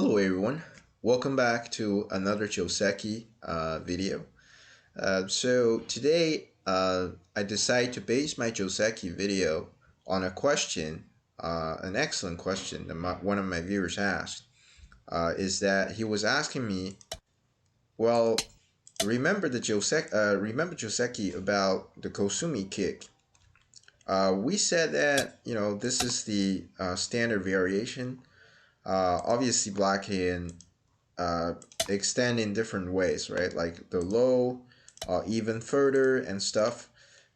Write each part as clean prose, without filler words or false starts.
Hello everyone, welcome back to another Joseki video. So today I decided to base my Joseki video on a question, an excellent question that one of my viewers asked. Is that he was asking me, well, remember Joseki about the kosumi kick. We said that this is the standard variation. Obviously, black can extend in different ways, right? Like the low, even further and stuff.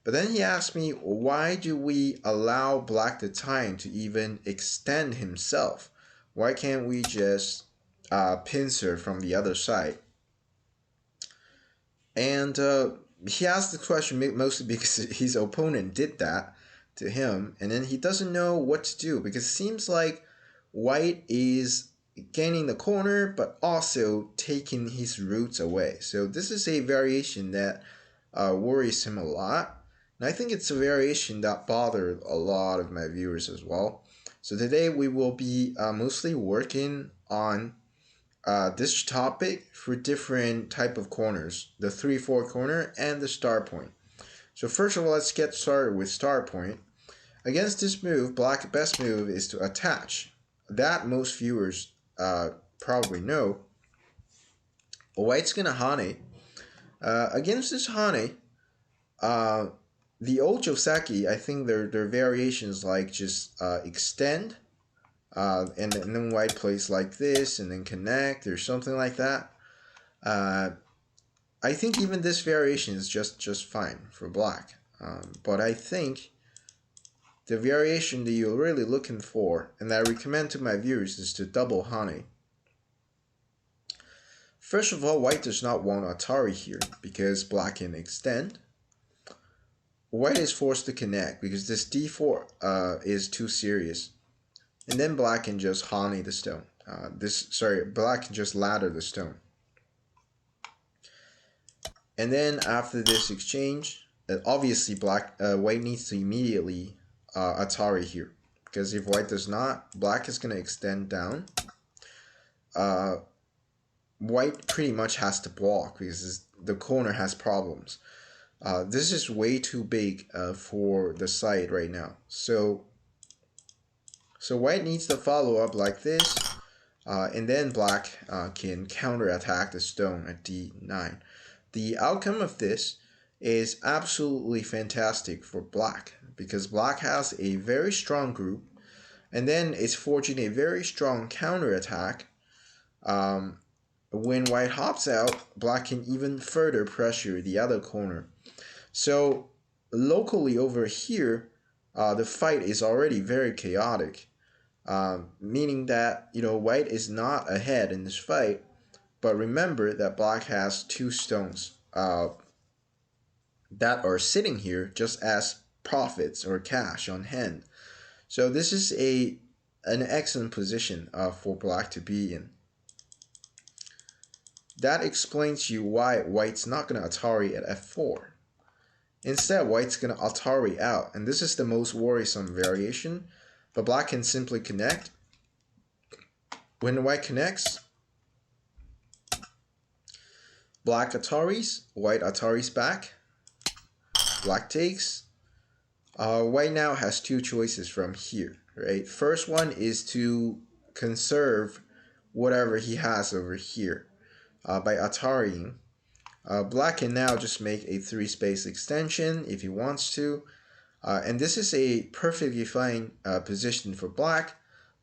But then he asked me, why do we allow black the time to even extend himself? Why can't we just pincer from the other side? And he asked the question mostly because his opponent did that to him, and then he doesn't know what to do because it seems like white is gaining the corner but also taking his roots away. So this is a variation that worries him a lot. And I think it's a variation that bothered a lot of my viewers as well. So today we will be mostly working on this topic for different type of corners, the 3-4 corner and the star point. So first of all, let's get started with star point. Against this move, black's best move is to attach. That most viewers probably know. White's gonna hane. Against this hane, the old Joseki, I think their variations like just extend, and then white plays like this and then connect or something like that. I think even this variation is just fine for black. But I think the variation that you're really looking for, and that I recommend to my viewers, is to double hane. First of all, white does not want Atari here because black can extend. White is forced to connect because this d4 is too serious. And then black can just hane the stone. Black can just ladder the stone. And then after this exchange, obviously white needs to immediately Atari here, because if white does not, black is going to extend down. White pretty much has to block because the corner has problems. This is way too big for the side right now. So white needs to follow up like this, and then black can counterattack the stone at d9. The outcome of this is absolutely fantastic for black because black has a very strong group, and then it's forging a very strong counterattack. When white hops out, black can even further pressure the other corner. So locally over here, the fight is already very chaotic, meaning that white is not ahead in this fight. But remember that black has two stones that are sitting here just as profits or cash on hand. So this is an excellent position for black to be in. That explains to you why white's not going to Atari at f4. Instead, white's going to Atari out, and this is the most worrisome variation, but black can simply connect. When white connects, black Ataris, white Ataris back, black takes. White now has two choices from here, right? First one is to conserve whatever he has over here by Atarying. Black can now just make a 3-space extension if he wants to. And this is a perfectly fine position for black.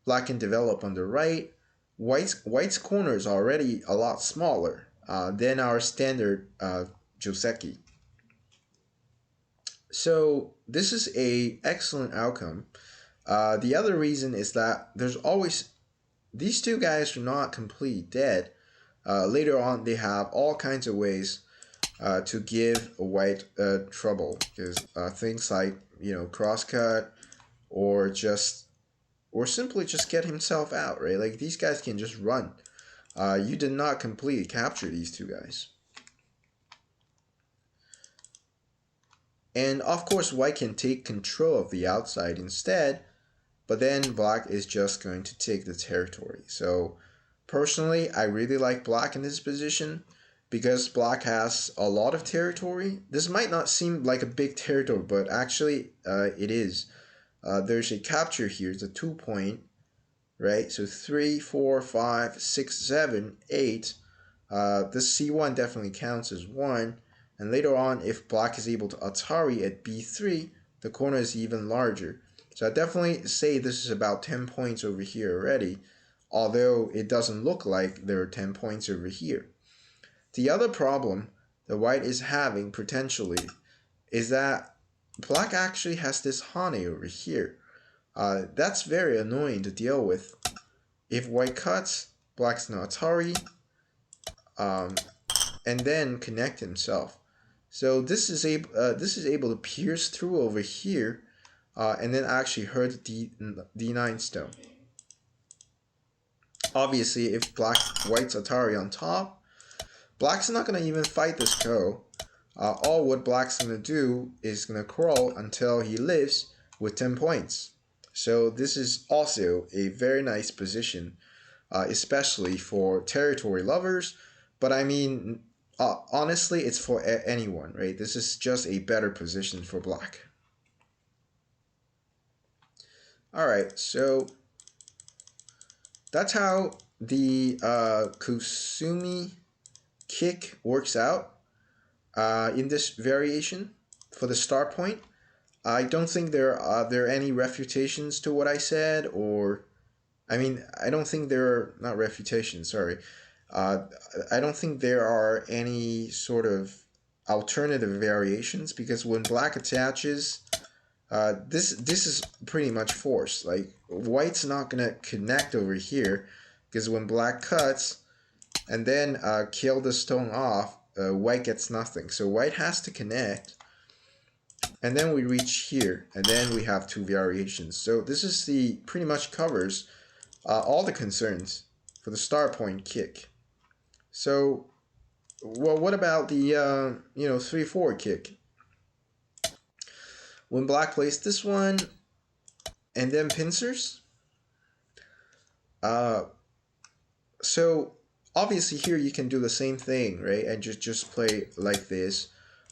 Black can develop on the right. White's corner is already a lot smaller than our standard Joseki. So this is a excellent outcome. The other reason is that there's always, these two guys are not completely dead. Later on, they have all kinds of ways to give white trouble, because things like crosscut or simply just get himself out, right? Like these guys can just run. You did not completely capture these two guys. And of course, white can take control of the outside instead, but then black is just going to take the territory. So Personally, I really like black in this position because black has a lot of territory. This might not seem like a big territory, but actually it is. There's a capture here, it's a 2 point, right? So 3, 4, 5, 6, 7, 8. This C1 definitely counts as 1. And later on, if black is able to Atari at B3, the corner is even larger. So I definitely say this is about 10 points over here already, although it doesn't look like there are 10 points over here. The other problem that white is having potentially is that black actually has this Hane over here. That's very annoying to deal with. If white cuts, black's no Atari, and then connect himself. So this is able to pierce through over here, and then actually hurt D9 stone. Obviously, if white's Atari on top, black's not gonna even fight this ko. All what black's gonna do is gonna crawl until he lives with 10 points. So this is also a very nice position, especially for territory lovers. But I mean, honestly, it's for anyone, right? This is just a better position for black. All right, so that's how the kosumi kick works out in this variation for the start point. I don't think there are any refutations to what I said, or I mean, I don't think there are not refutations. Sorry, I don't think there are any sort of alternative variations, because when black attaches, this is pretty much forced. Like white's not gonna connect over here, because when black cuts and then kill the stone off, white gets nothing. So white has to connect, and then we reach here, and then we have two variations. So this is the pretty much covers all the concerns for the start point kick. So, well, what about the 3-4 kick? When black plays this one and then pincers, so obviously here you can do the same thing, right? And just play like this.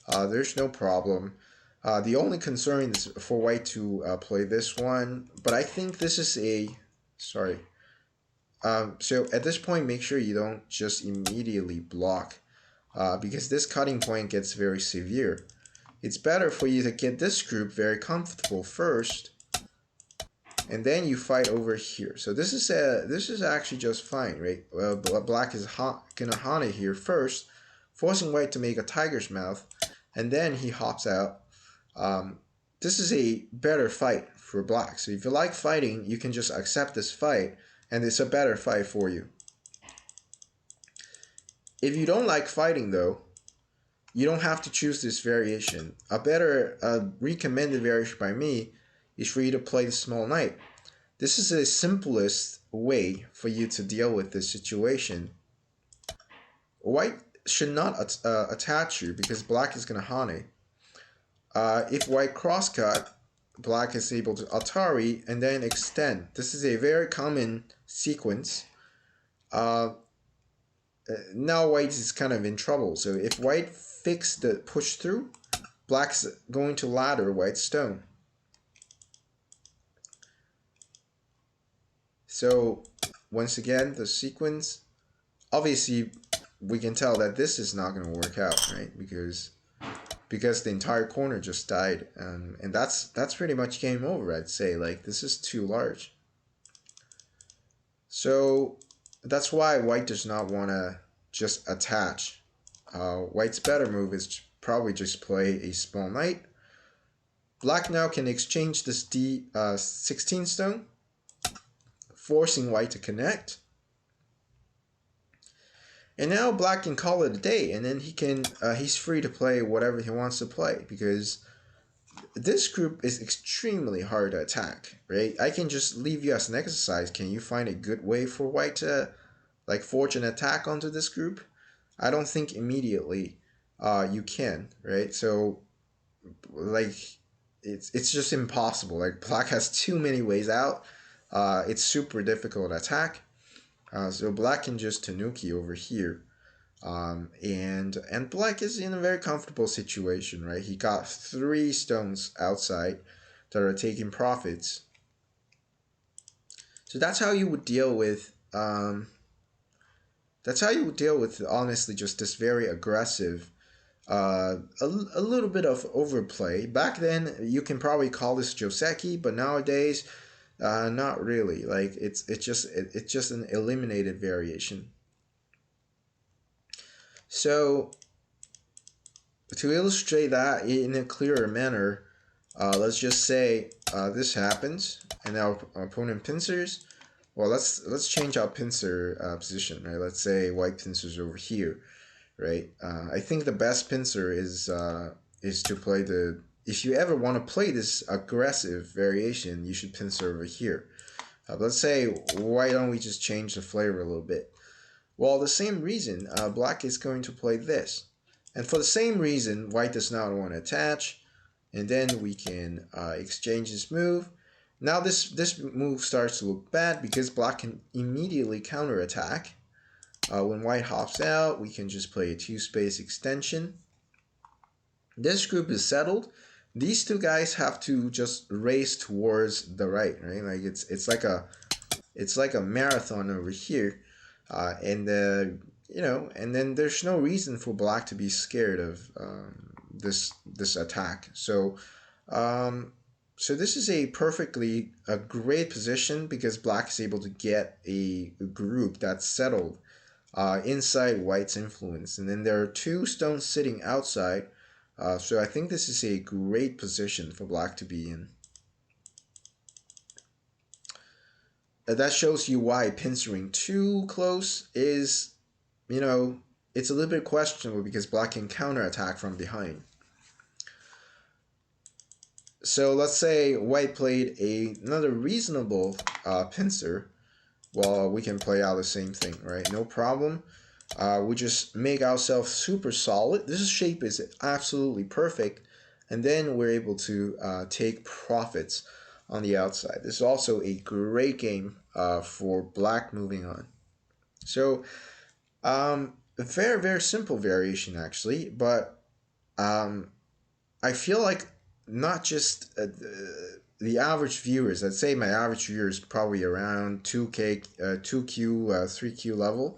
There's no problem. The only concern is for white to play this one, but I think this is a sorry. So at this point, make sure you don't just immediately block, because this cutting point gets very severe. It's better for you to get this group very comfortable first, and then you fight over here. So this is actually just fine, right? Black is gonna Hane here first, forcing white to make a tiger's mouth, and then he hops out. This is a better fight for black. So if you like fighting, you can just accept this fight, and it's a better fight for you. If you don't like fighting though, you don't have to choose this variation. A better recommended variation by me is for you to play the small knight. This is the simplest way for you to deal with this situation. White should not attach you, because black is going to Hane. If white crosscut, black is able to Atari and then extend. This is a very common sequence. Now white is kind of in trouble. So if white fix the push through, black's going to ladder white's stone. So once again, the sequence, obviously we can tell that this is not going to work out, right? Because the entire corner just died, and that's pretty much game over, I'd say. Like, this is too large. So that's why white does not want to just attach. White's better move is probably just play a small knight. Black now can exchange this D16 stone, forcing white to connect. And now black can call it a day, and then he's free to play whatever he wants to play, because this group is extremely hard to attack, right? I can just leave you as an exercise. Can you find a good way for white to like forge an attack onto this group? I don't think immediately you can, right? So like it's just impossible. Like black has too many ways out. It's super difficult to attack. So black can just tanuki over here. And black is in a very comfortable situation, right? He got 3 stones outside that are taking profits. So that's how you would deal with honestly just this very aggressive a little bit of overplay. Back then, you can probably call this Joseki, but nowadays, not really. Like it's just an eliminated variation. So to illustrate that in a clearer manner, let's just say this happens, and our opponent pincers. Well, let's change our pincer position, right? Let's say white pincers over here, right? I think the best pincer is to play the. If you ever want to play this aggressive variation, you should pincer over here. Let's say, why don't we just change the flavor a little bit? Well, the same reason, black is going to play this. And for the same reason, white does not want to attach. And then we can exchange this move. Now this move starts to look bad because black can immediately counterattack. When white hops out, we can just play a 2-space extension. This group is settled. These two guys have to just race towards the right, right? Like it's like a marathon over here, and and then there's no reason for black to be scared of this attack. So this is a great position because black is able to get a group that's settled inside white's influence, and then there are 2 stones sitting outside. So I think this is a great position for black to be in. That shows you why pincering too close is, it's a little bit questionable because black can counterattack from behind. So let's say white played another reasonable pincer. Well, we can play out the same thing, right? No problem. We just make ourselves super solid. This shape is absolutely perfect. And then we're able to take profits on the outside. This is also a great game for black moving on. So, a very, very simple variation actually, but I feel like not just the average viewers, I'd say my average viewer is probably around 2K, 2Q, 3Q level.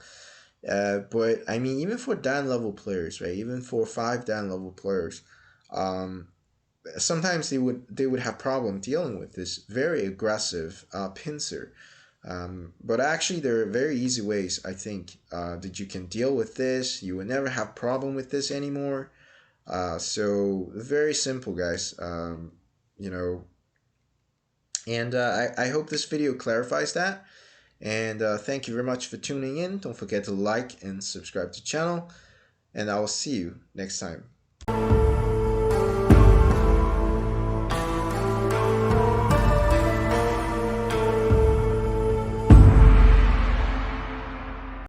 But I mean, even for Dan level players, right? Even for 5 Dan level players, um, sometimes they would have problem dealing with this very aggressive pincer. But actually, there are very easy ways I think that you can deal with this. You will never have problem with this anymore. So very simple, guys. You know, and I hope this video clarifies that. And thank you very much for tuning in. Don't forget to like and subscribe to the channel. And I will see you next time.